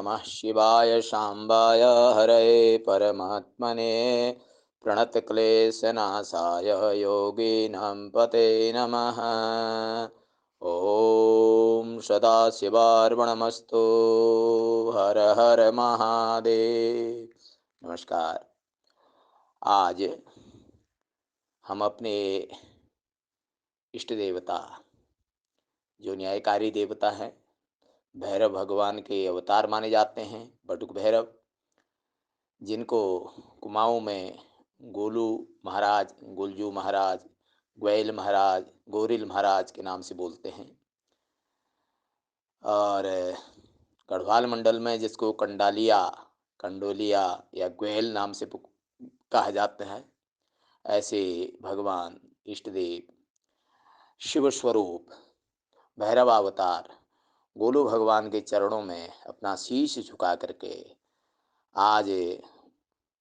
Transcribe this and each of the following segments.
नमः शिवाय शाम्बाय हरये परमात्मने प्रणतक्लेशनाशाय योगिनां पते नमः। ॐ सदाशिवार्पणमस्तु। हर हर महादेव। नमस्कार। आज हम अपने इष्ट देवता जो न्यायकारी देवता हैं, भैरव भगवान के अवतार माने जाते हैं, बटुक भैरव, जिनको कुमाऊं में गोलू महाराज, गोलजू महाराज, ग्वैल महाराज, गोरिल महाराज के नाम से बोलते हैं। और गढ़वाल मंडल में जिसको कंडालिया, कंडोलिया या ग्वैल नाम से कहा जाता है, ऐसे भगवान इष्ट देव शिव स्वरूप भैरव अवतार गोलू भगवान के चरणों में अपना शीश झुका करके आज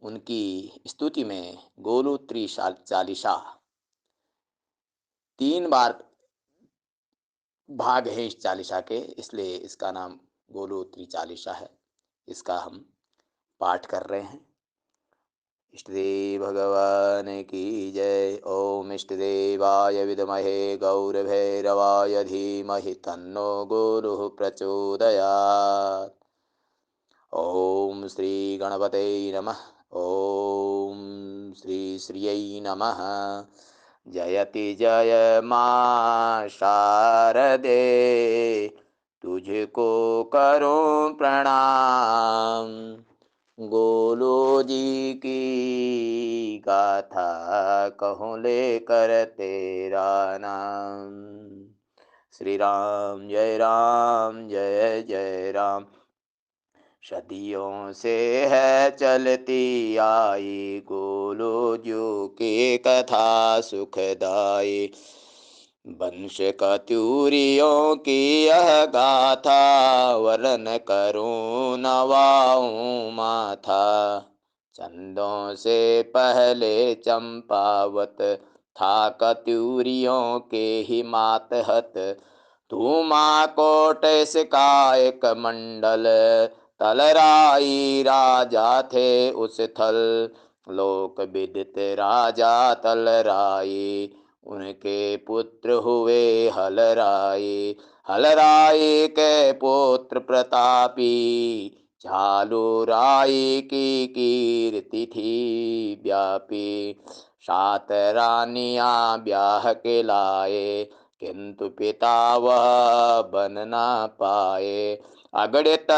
उनकी स्तुति में गोलू चालीसा 3 बार भाग है इस चालीसा के, इसलिए इसका नाम गोलू चालीसा है। इसका हम पाठ कर रहे हैं। इष्टदेव भगवान की जय। ओम इष्टदेवाय विद्महे गौरभैरवाय धीमहि तन्नो गुरुः प्रचोदयात्। ओम श्री गणपते नमः। ओम श्री श्रियै नमः। जयति जय मां शारदे, तुझको करूं प्रणाम। गोलू जी की गाथा कहूँ लेकर तेरा नाम। श्री राम जय जय राम। सदियों से है चलती आई गोलू जी की कथा सुखदाई। वंश कत्यूरियों की यह गाथा, वर्णन करूं नवाऊं माथा। चंदों से पहले चंपावत, था कत्यूरियों के ही मातहत। धूमा कोट इसका एक मंडल, तलराई राजा थे उस थल। लोक विदित राजा तलराई, उनके पुत्र हुए हलराई। हलराई के पुत्र प्रतापी, झालू राई की कीर्ति थी व्यापी। 7 रानियां ब्याह के लाए, किंतु पिता वह बन ना पाए। अगणित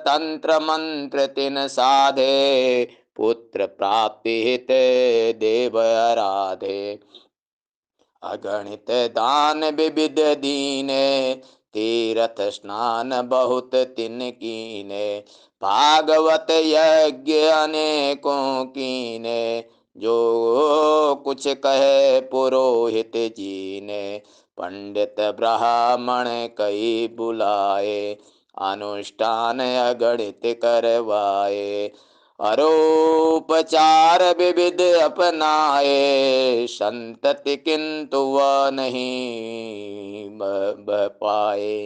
तंत्र मंत्र तिन साधे, पुत्र प्राप्ति हित देव आराधे। अगणित दान विविध दीने, तीर्थ स्नान बहुत तिन कीने। भागवत यज्ञ अनेकों कीने, जो कुछ कहे पुरोहित जी ने। पंडित ब्राह्मण कई बुलाए, अनुष्ठान अगणित करवाए। अरोपचार विविध अपनाए, संतति किंतु वह नहीं बह पाए।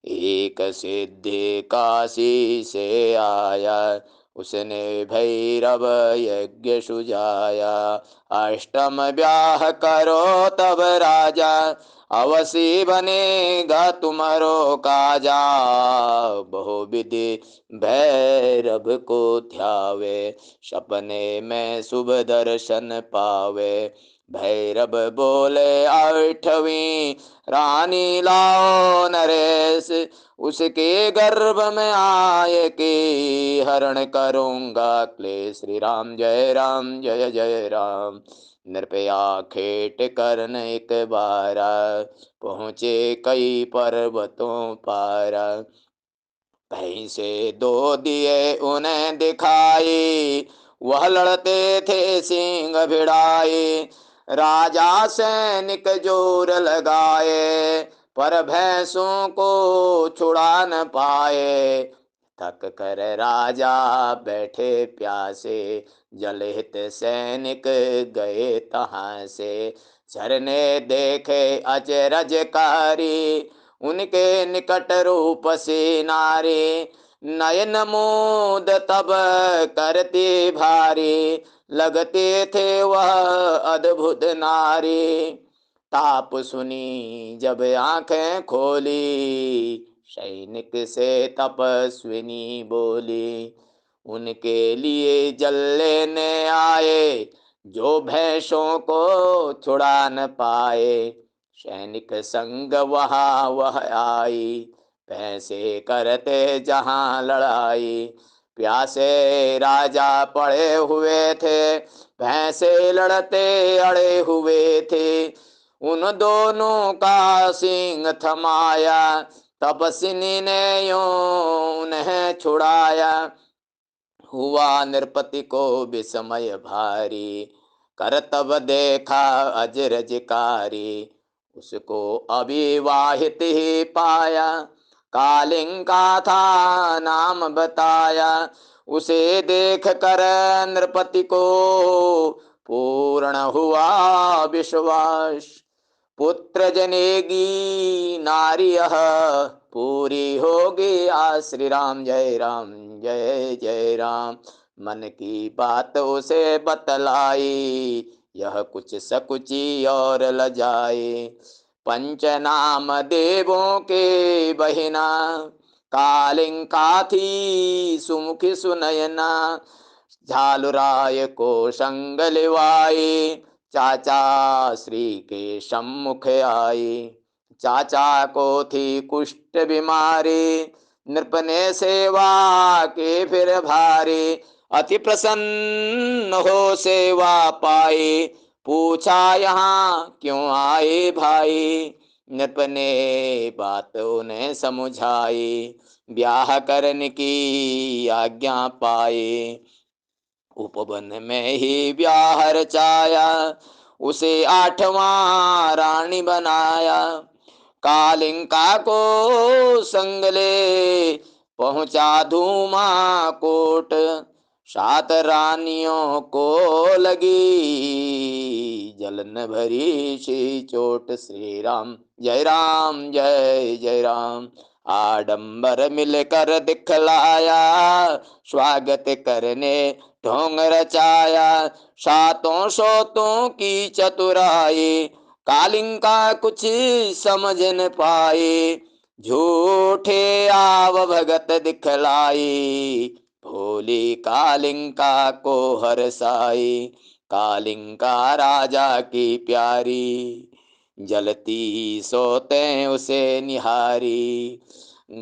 एक सिद्धि काशी से आया, उसने भैरव यज्ञ सुझाया। अष्टम ब्याह करो तब राजा, अवश्य बनेगा तुम्हारो काजा। बहुविधि भैरव को ध्यावे, सपने में शुभ दर्शन पावे। भैरव बोले 8वीं रानी लाओ नरेश, उसके गर्भ में आए के हरण करूंगा क्लेश। श्री राम जय जय राम। नृपया खेट करन एक बारा, पहुँचे कई पर्वतों पारा। कहीं से 2 दिए उन्हें दिखाई, वह लड़ते थे सिंह भिड़ाए। राजा सैनिक जोर लगाए, पर भैंसों को छुड़ा न पाए। थक कर राजा बैठे प्यासे, जलहित सैनिक गए तहाँ से। झरने देखे अचरजकारी, उनके निकट रूप से नारी। नयन मूद तब करती भारी, लगते थे वह अद्भुत नारी। ताप सुनी जब आंखें खोली, सैनिक से तपस्विनी बोली। उनके लिए जल लेने आए, जो भैंसों को छुड़ा न पाए। सैनिक संग वहाँ वह आई, भैंसे करते जहाँ लड़ाई। प्यासे राजा पड़े हुए थे, भैंसे लड़ते अड़े हुए थे। उन दोनों का सींग थमाया, तपस्विनी ने यूं उन्हें छुड़ाया। हुआ नृपति को विस्मय भारी, कर तब देखा अजरजकारी। उसको अविवाहित ही पाया, कालिंग का था नाम बताया। उसे देख कर नृपति को पूर्ण हुआ विश्वास। पुत्र जनेगी नारी यह, पूरी होगी आ श्री राम। जय राम जय जय राम। मन की बात उसे बतलाई, यह कुछ सकुची और लजाए। पंचनाम देवों के बहिना, कालिंग का थी सुमुखी सुनयना। झालुराय को संग लिवाई, चाचा श्री के सम्मुख आई। चाचा को थी कुष्ठ बीमारी, नृप ने सेवा के फिर भारी। अति प्रसन्न हो सेवा पाई, पूछा यहाँ क्यों आए भाई। नृप ने बात उन्हें समझाई, ब्याह करने की आज्ञा पाई। उपवन में ही ब्याह रचाया, उसे 8वां रानी बनाया। कालिंका को संग ले पहुंचा धूमा कोट, 7 रानियों को लगी जलन भरी सी चोट। श्री राम जय जय राम। आडंबर मिलकर दिखलाया, स्वागत करने ढोंग रचाया। 7 सोतों की चतुराई, कालिंका कुछ समझ न पाए। झूठे आव भगत दिखलाई, भोली कालिंका को हरसाई। कालिंका राजा की प्यारी, जलती सोते उसे निहारी।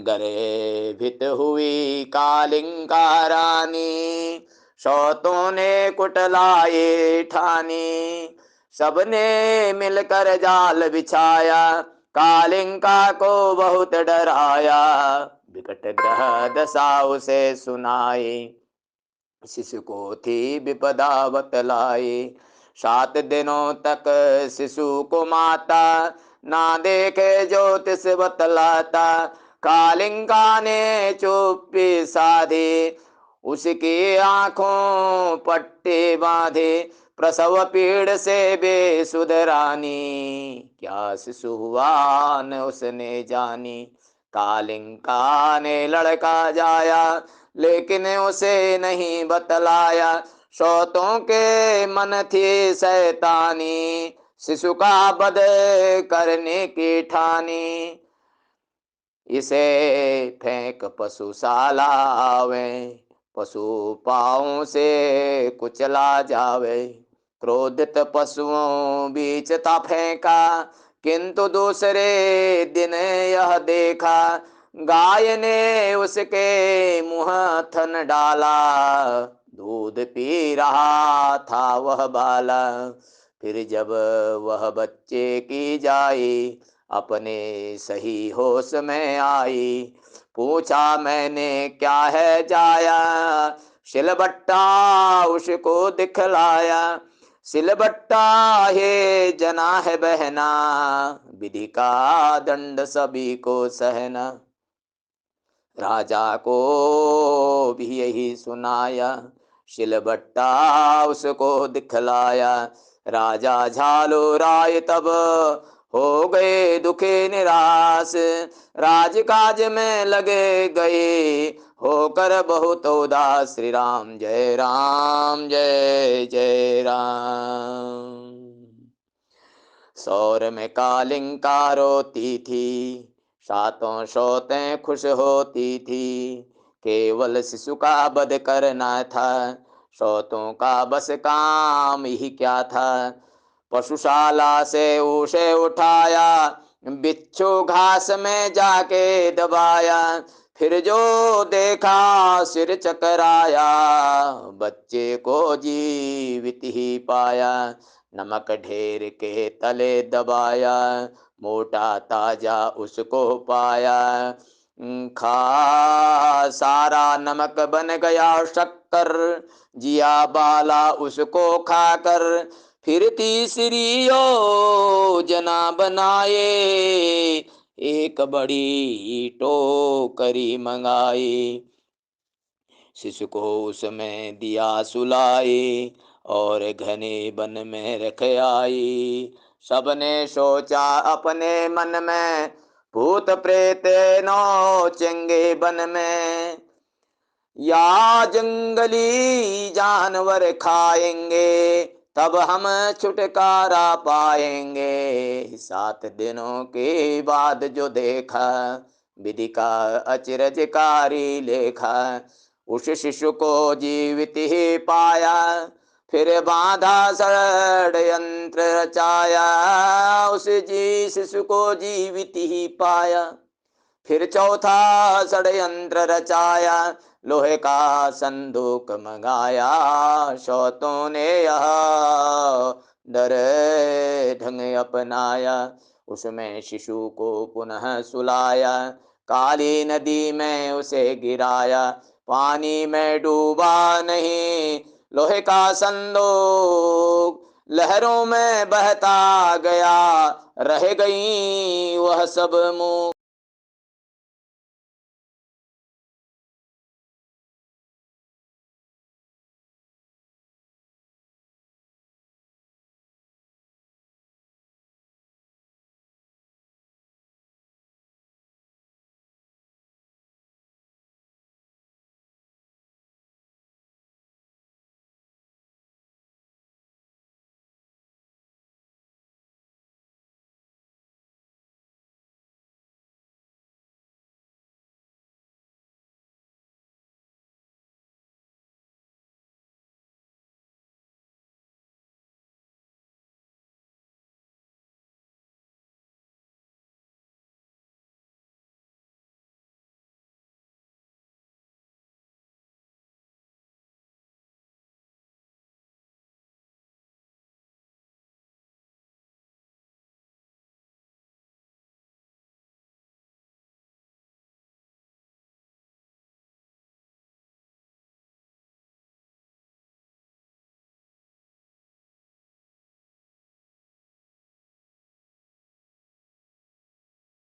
गर्भित हुई कालिंका रानी, सौतों ने कुटलाए ठानी। सबने मिलकर जाल बिछाया, कालिंका को बहुत डराया। विकट ग्रह दशा उसे सुनाई, शिशु को थी विपदा बतलाई। 7 दिनों तक शिशु को माता, ना देखे ज्योतिष बतलाता। कालिंका ने चुप्पी साधी, उसकी आंखों पट्टे बांधे। प्रसव पीड़ से बेसुध रानी, क्या शिशु हुआ न उसने जानी। कालिंका ने लड़का जाया, लेकिन उसे नहीं बतलाया। सौतों के मन थी शैतानी, शिशु का वध करने की ठानी। इसे फेंक पशुशाला आवे, पशु पाँव से कुचला जावे। क्रोधित पशुओं बीच था फेंका, किंतु दूसरे दिन यह देखा। गाय ने उसके मुंह थन डाला, दूध पी रहा था वह बाला। फिर जब वह बच्चे की जाई, अपने सही होश में आई। पूछा मैंने क्या है जाया, सिलबट्टा उसको दिखलाया। सिलबट्टा है जना है बहना, विधि का दंड सभी को सहना। राजा को भी यही सुनाया, सिलबट्टा उसको दिखलाया। राजा झालो राय तब हो गए दुखे निराश, राजकाज में लगे गए होकर बहुत उदास श्री राम जय जय राम। सौर में कालिंकार होती थी, सातों सौतें खुश होती थी। केवल शिशु का वध करना था, सौतों का बस काम ही क्या था। पशुशाला से उसे उठाया, बिच्छू घास में जाके दबाया। फिर जो देखा सिर चकराया, बच्चे को जीवित ही पाया। नमक ढेर के तले दबाया, मोटा ताजा उसको पाया। खा सारा नमक बन गया शक्कर, जिया बाला उसको खाकर। फिर तीसरी योजना बनाए, एक बड़ी टोकरी मंगाई। शिशु को उसमें दिया सुलाए, और घने वन में रख आई। सबने सोचा अपने मन में, भूत प्रेत नौचेंगे वन में, या जंगली जानवर खाएंगे, तब हम छुटकारा पाएंगे। 7 दिनों के बाद जो देखा, विधि का अचरजकारी लेखा। उस शिशु को जीवित ही पाया, फिर बांधा षड्यंत्र रचाया। उस जी शिशु को जीवित ही पाया, फिर चौथा षड्यंत्र रचाया। लोहे का संदूक मंगाया, शौतों ने यह डर ढंग अपनाया। उसमें शिशु को पुनः सुलाया, काली नदी में उसे गिराया। पानी में डूबा नहीं लोहे का संदूक, लहरों में बहता गया, रह गई वह सब मुँह।